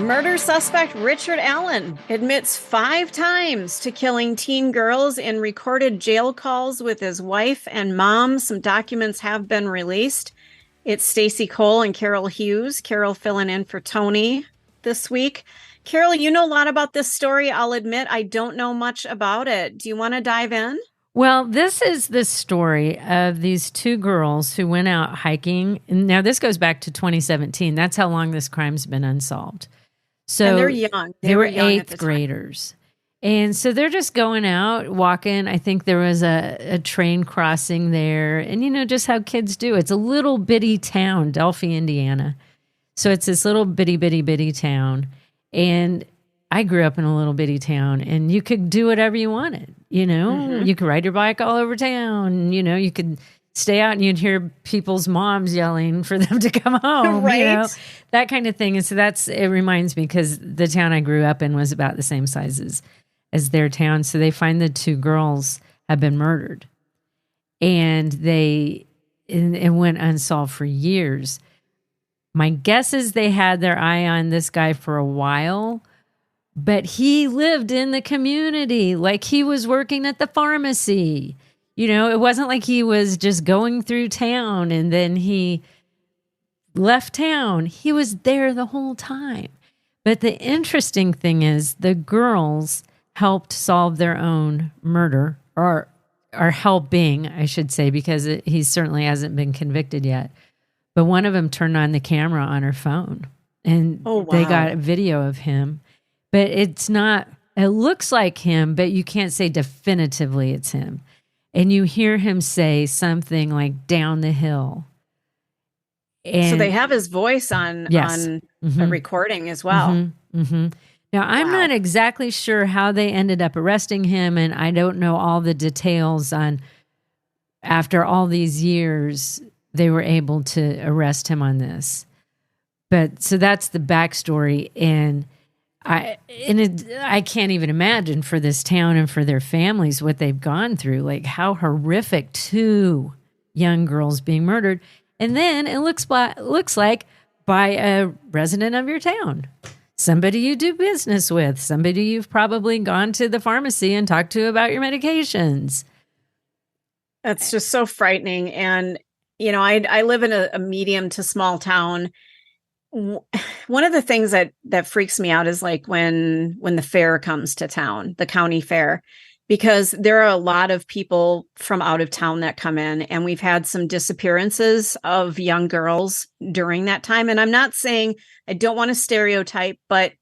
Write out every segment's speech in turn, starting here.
Murder suspect Richard Allen admits 5 times to killing teen girls in recorded jail calls with his wife and mom. Some documents have been released. It's Stacey Cole and Carol Hughes. Carol filling in for Tony this week. Carol, you know a lot about this story. I'll admit I don't know much about it. Do you want to dive in? Well, this is the story of these 2 girls who went out hiking. Now, this goes back to 2017. That's how long this crime's been unsolved. So and they're young. They were 8th graders. And so they're just going out, walking. I think there was a train crossing there. And, you know, just how kids do. It's a little bitty town, Delphi, Indiana. So it's this little bitty town. And I grew up in a little bitty town, and you could do whatever you wanted. You know, You could ride your bike all over town. You know, you could stay out and you'd hear people's moms yelling for them to come home, right? You know, that kind of thing. And so it reminds me, because the town I grew up in was about the same size as their town. So they find the 2 girls have been murdered, and it went unsolved for years. My guess is they had their eye on this guy for a while, but he lived in the community. Like, he was working at the pharmacy. You know, it wasn't like he was just going through town and then he left town. He was there the whole time. But the interesting thing is the girls helped solve their own murder, or are helping, I should say, because he certainly hasn't been convicted yet. But one of them turned on the camera on her phone, and They got a video of him. But it looks like him, but you can't say definitively it's him. And you hear him say something like "down the hill." And so they have his voice on a recording as well. Now, I'm not exactly sure how they ended up arresting him, and I don't know all the details on after all these years they were able to arrest him on this. But so that's the backstory, and I can't even imagine for this town and for their families what they've gone through. Like, how horrific, 2 young girls being murdered. And then it looks like by a resident of your town, somebody you do business with, somebody you've probably gone to the pharmacy and talked to about your medications. That's just so frightening. And, you know, I live in a medium to small town. One of the things that freaks me out is like when the fair comes to town, the county fair, because there are a lot of people from out of town that come in, and we've had some disappearances of young girls during that time. And I'm not saying, I don't want to stereotype, but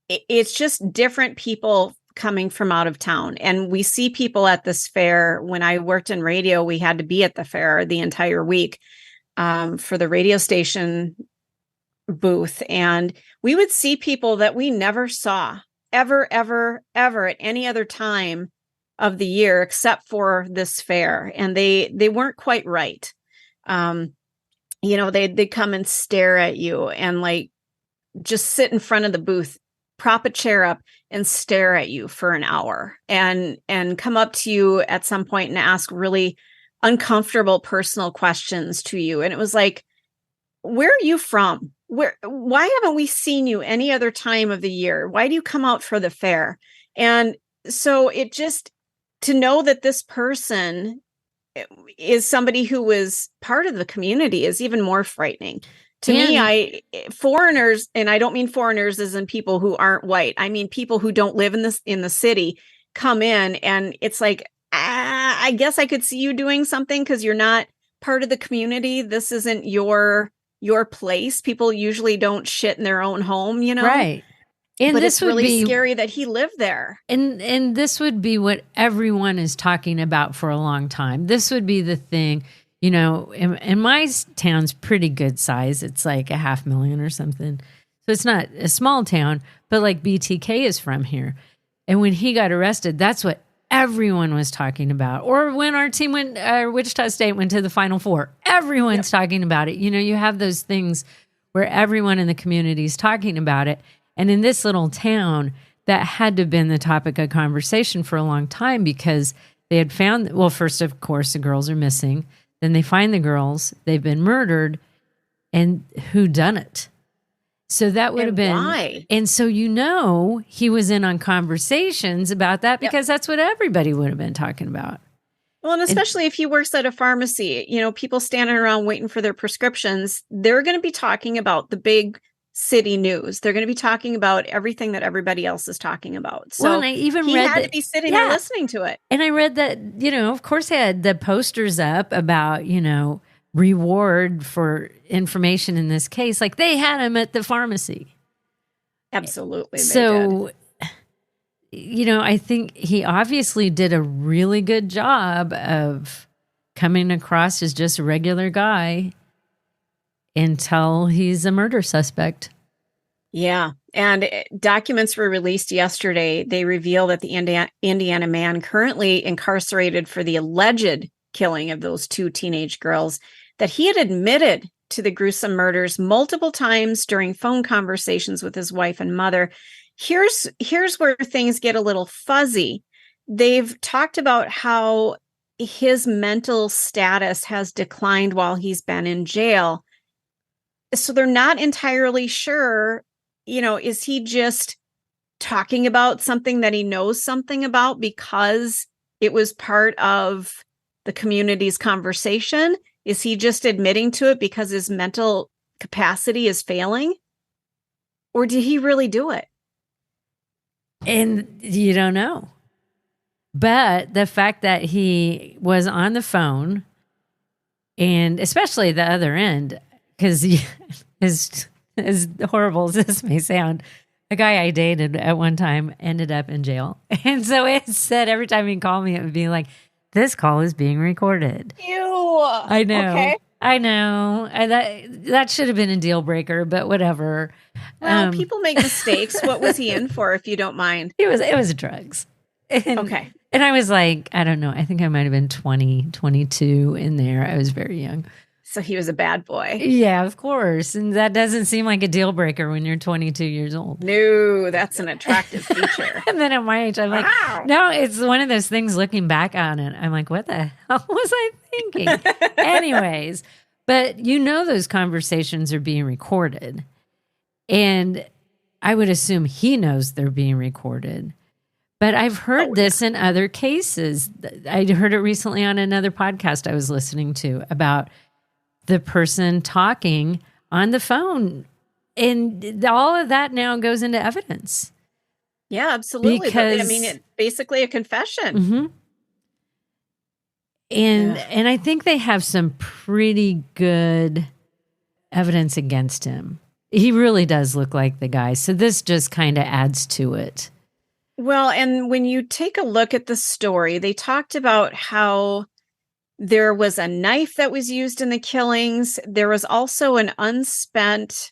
it's just different people coming from out of town. And we see people at this fair. When I worked in radio, we had to be at the fair the entire week for the radio station booth, and we would see people that we never saw ever at any other time of the year except for this fair, and they weren't quite right. You know, they'd come and stare at you and like just sit in front of the booth, prop a chair up and stare at you for an hour, and come up to you at some point and ask really uncomfortable personal questions to you. And it was like, where are you from? Why haven't we seen you any other time of the year? Why do you come out for the fair? And so it just, to know that this person is somebody who was part of the community is even more frightening. To me, foreigners, and I don't mean foreigners as in people who aren't white. I mean people who don't live in the city come in, and it's like, I guess I could see you doing something because you're not part of the community. This isn't your place. People usually don't shit in their own home, you know? Right. And but this it's would really be scary that he lived there. And this would be what everyone is talking about for a long time. This would be the thing, you know, and my town's pretty good size. It's like 500,000 or something. So it's not a small town, but like BTK is from here. And when he got arrested, that's what everyone was talking about. Or when our team Wichita State went to the Final Four, everyone's talking about it. You know, you have those things where everyone in the community is talking about it. And in this little town, that had to have been the topic of conversation for a long time, because they had found, well, first, of course, the girls are missing. Then they find the girls, they've been murdered, and who done it? So that would have been why? And so he was in on conversations about that because that's what everybody would have been talking about. Well, and especially if he works at a pharmacy, people standing around waiting for their prescriptions, they're going to be talking about the big city news. They're going to be talking about everything that everybody else is talking about. So and I even he read had to be sitting there listening to it. And I read that, of course, they had the posters up about, reward for information in this case. Like they had him at the pharmacy. Absolutely. So, I think he obviously did a really good job of coming across as just a regular guy until he's a murder suspect. Yeah. And documents were released yesterday. They reveal that the Indiana man currently incarcerated for the alleged killing of those 2 teenage girls, that he had admitted to the gruesome murders multiple times during phone conversations with his wife and mother. Here's where things get a little fuzzy. They've talked about how his mental status has declined while he's been in jail. So they're not entirely sure, is he just talking about something that he knows something about because it was part of the community's conversation? Is he just admitting to it because his mental capacity is failing? Or did he really do it? And you don't know. But the fact that he was on the phone, and especially the other end, because as horrible as this may sound, a guy I dated at one time ended up in jail. And so it said every time he'd call me, it would be like, this call is being recorded. Ew. I know. Okay. I know. That should have been a deal breaker, but whatever. Well, people make mistakes. What was he in for, if you don't mind? It was drugs. Okay. And I was like, I don't know. I think I might have been 20, 22 in there. I was very young. So he was a bad boy. Yeah, of course. And that doesn't seem like a deal breaker when you're 22 years old. No, that's an attractive feature. And then at my age, I'm like, no, it's one of those things looking back on it. I'm like, what the hell was I thinking? Anyways, but those conversations are being recorded. And I would assume he knows they're being recorded. But I've heard this in other cases. I heard it recently on another podcast I was listening to about the person talking on the phone. And all of that now goes into evidence. Yeah, absolutely. Because, it's basically a confession. Mm-hmm. And I think they have some pretty good evidence against him. He really does look like the guy. So this just kind of adds to it. Well, and when you take a look at the story, they talked about how there was a knife that was used in the killings. There was also an unspent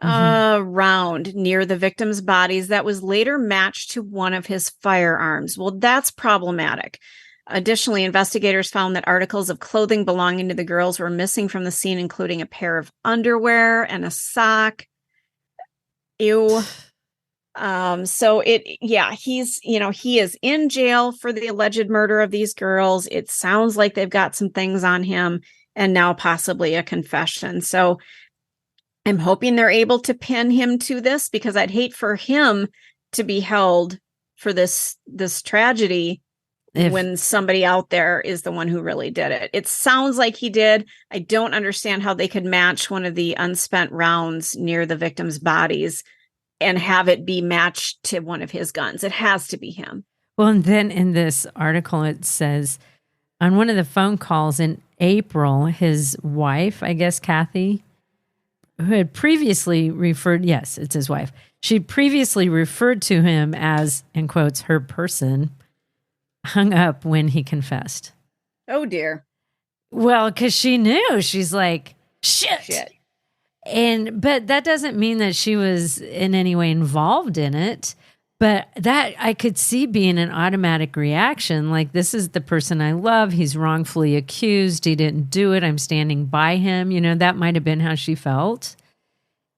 round near the victims' bodies that was later matched to one of his firearms. Well, that's problematic. Additionally, investigators found that articles of clothing belonging to the girls were missing from the scene, including a pair of underwear and a sock. Ew. So he's, he is in jail for the alleged murder of these girls. It sounds like they've got some things on him and now possibly a confession. So I'm hoping they're able to pin him to this, because I'd hate for him to be held for this tragedy when somebody out there is the one who really did it. It sounds like he did. I don't understand how they could match one of the unspent rounds near the victims' bodies and have it be matched to one of his guns. It has to be him. Well, and then in this article, it says on one of the phone calls in April, his wife, I guess, Kathy, who had previously referred, yes, it's his wife. She previously referred to him as, in quotes, her person, hung up when he confessed. Oh, dear. Well, because she knew. She's like, shit. But that doesn't mean that she was in any way involved in it. But that I could see being an automatic reaction. Like, this is the person I love. He's wrongfully accused. He didn't do it. I'm standing by him. That might have been how she felt.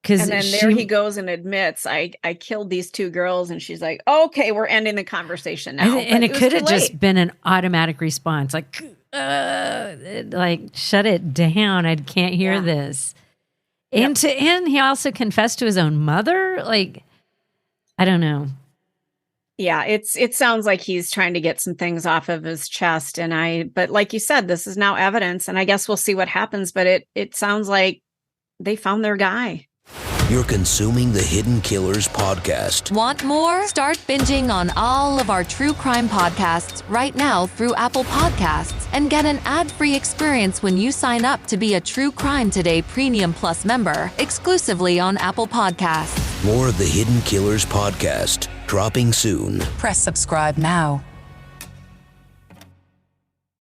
And then there he goes and admits, I killed these 2 girls. And she's like, okay, we're ending the conversation now. And it could have just been an automatic response. Like, shut it down. I can't hear this. And he also confessed to his own mother. Like, I don't know. Yeah, it sounds like he's trying to get some things off of his chest. But like you said, this is now evidence, and I guess we'll see what happens. But it sounds like they found their guy. You're consuming the Hidden Killers podcast. Want more? Start binging on all of our true crime podcasts right now through Apple Podcasts and get an ad-free experience when you sign up to be a True Crime Today Premium Plus member exclusively on Apple Podcasts. More of the Hidden Killers podcast dropping soon. Press subscribe now.